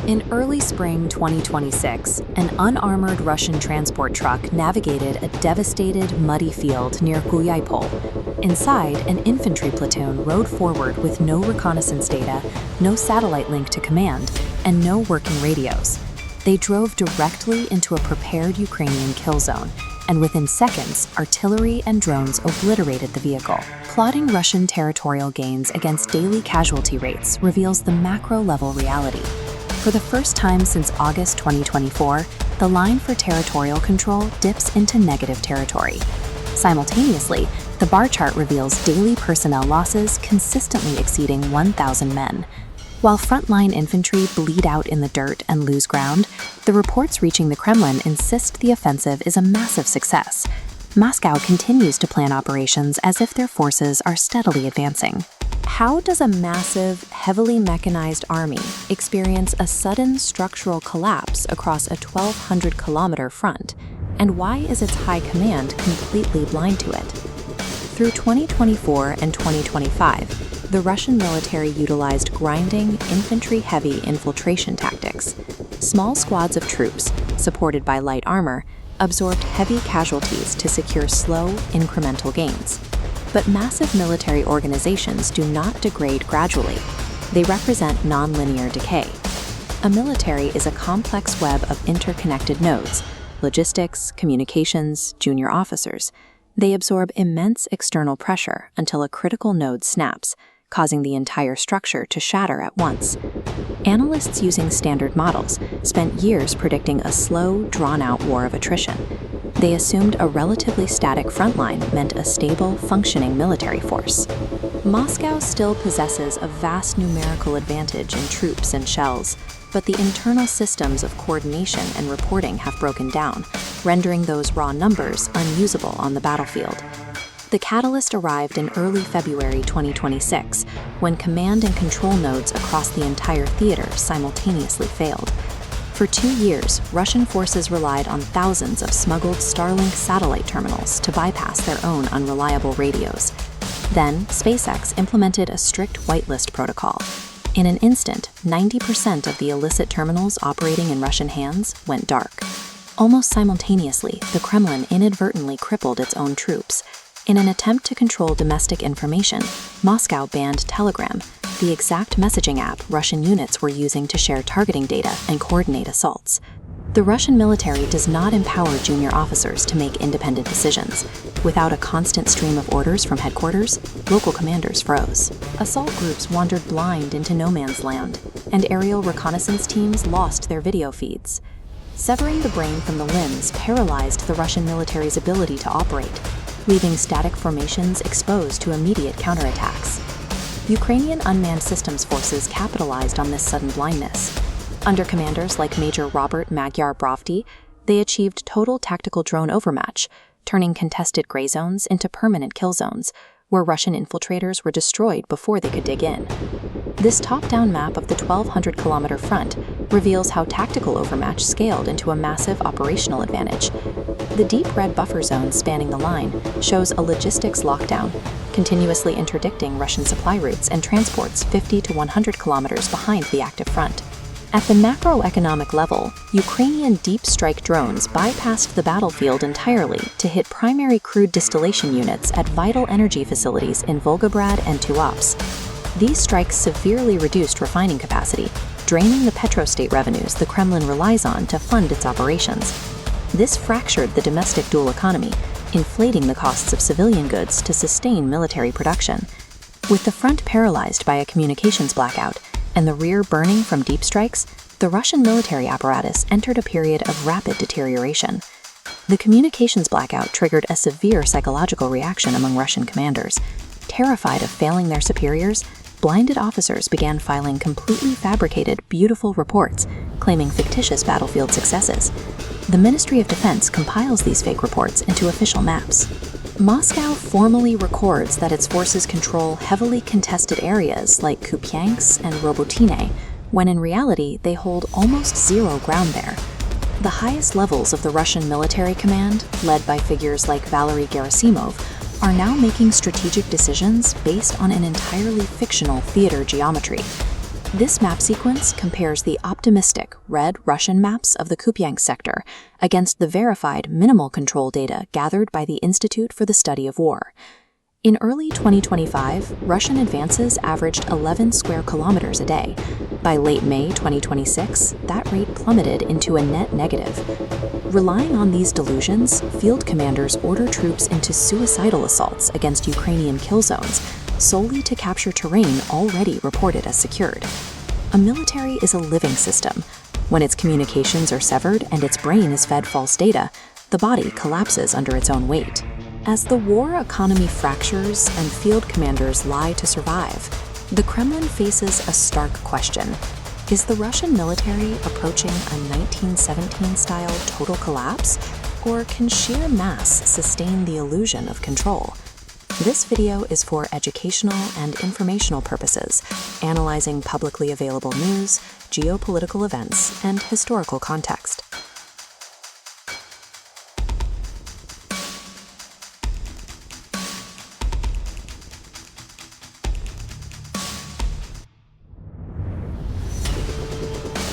In early spring 2026, an unarmored Russian transport truck navigated a devastated, muddy field near Guyapol. Inside, an infantry platoon rode forward with no reconnaissance data, no satellite link to command, and no working radios. They drove directly into a prepared Ukrainian kill zone, and within seconds, artillery and drones obliterated the vehicle. Plotting Russian territorial gains against daily casualty rates reveals the macro-level reality. For the first time since August 2024, the line for territorial control dips into negative territory. Simultaneously, the bar chart reveals daily personnel losses consistently exceeding 1,000 men. While frontline infantry bleed out in the dirt and lose ground, the reports reaching the Kremlin insist the offensive is a massive success. Moscow continues to plan operations as if their forces are steadily advancing. How does a massive, heavily mechanized army experience a sudden structural collapse across a 1,200-kilometer front? And why is its high command completely blind to it? Through 2024 and 2025, the Russian military utilized grinding, infantry-heavy infiltration tactics. Small squads of troops, supported by light armor, absorbed heavy casualties to secure slow, incremental gains. But massive military organizations do not degrade gradually. They represent nonlinear decay. A military is a complex web of interconnected nodes: logistics, communications, junior officers. They absorb immense external pressure until a critical node snaps, causing the entire structure to shatter at once. Analysts using standard models spent years predicting a slow, drawn-out war of attrition. They assumed a relatively static frontline meant a stable, functioning military force. Moscow still possesses a vast numerical advantage in troops and shells, but the internal systems of coordination and reporting have broken down, rendering those raw numbers unusable on the battlefield. The catalyst arrived in early February 2026, when command and control nodes across the entire theater simultaneously failed. For 2 years, Russian forces relied on thousands of smuggled Starlink satellite terminals to bypass their own unreliable radios. Then, SpaceX implemented a strict whitelist protocol. In an instant, 90% of the illicit terminals operating in Russian hands went dark. Almost simultaneously, the Kremlin inadvertently crippled its own troops. In an attempt to control domestic information, Moscow banned Telegram, the exact messaging app Russian units were using to share targeting data and coordinate assaults. The Russian military does not empower junior officers to make independent decisions. Without a constant stream of orders from headquarters, local commanders froze. Assault groups wandered blind into no man's land, and aerial reconnaissance teams lost their video feeds. Severing the brain from the limbs paralyzed the Russian military's ability to operate, leaving static formations exposed to immediate counterattacks. Ukrainian unmanned systems forces capitalized on this sudden blindness. Under commanders like Major Robert Magyar Brovdi, they achieved total tactical drone overmatch, turning contested gray zones into permanent kill zones, where Russian infiltrators were destroyed before they could dig in. This top-down map of the 1,200-kilometer front reveals how tactical overmatch scaled into a massive operational advantage. The deep red buffer zone spanning the line shows a logistics lockdown, continuously interdicting Russian supply routes and transports 50 to 100 kilometers behind the active front. At the macroeconomic level, Ukrainian deep strike drones bypassed the battlefield entirely to hit primary crude distillation units at vital energy facilities in Volgograd and Tuapse. These strikes severely reduced refining capacity, draining the petrostate revenues the Kremlin relies on to fund its operations. This fractured the domestic dual economy, inflating the costs of civilian goods to sustain military production. With the front paralyzed by a communications blackout and the rear burning from deep strikes, the Russian military apparatus entered a period of rapid deterioration. The communications blackout triggered a severe psychological reaction among Russian commanders. Terrified of failing their superiors, blinded officers began filing completely fabricated, beautiful reports, claiming fictitious battlefield successes. The Ministry of Defense compiles these fake reports into official maps. Moscow formally records that its forces control heavily contested areas like Kupyansk and Orikhiv, when in reality they hold almost zero ground there. The highest levels of the Russian military command, led by figures like Valery Gerasimov, are now making strategic decisions based on an entirely fictional theater geometry. This map sequence compares the optimistic red Russian maps of the Kupyansk sector against the verified minimal control data gathered by the Institute for the Study of War. In early 2025, Russian advances averaged 11 square kilometers a day. By late May 2026, that rate plummeted into a net negative. Relying on these delusions, field commanders order troops into suicidal assaults against Ukrainian kill zones, solely to capture terrain already reported as secured. A military is a living system. When its communications are severed and its brain is fed false data, the body collapses under its own weight. As the war economy fractures and field commanders lie to survive, the Kremlin faces a stark question. Is the Russian military approaching a 1917-style total collapse, or can sheer mass sustain the illusion of control? This video is for educational and informational purposes, analyzing publicly available news, geopolitical events, and historical context.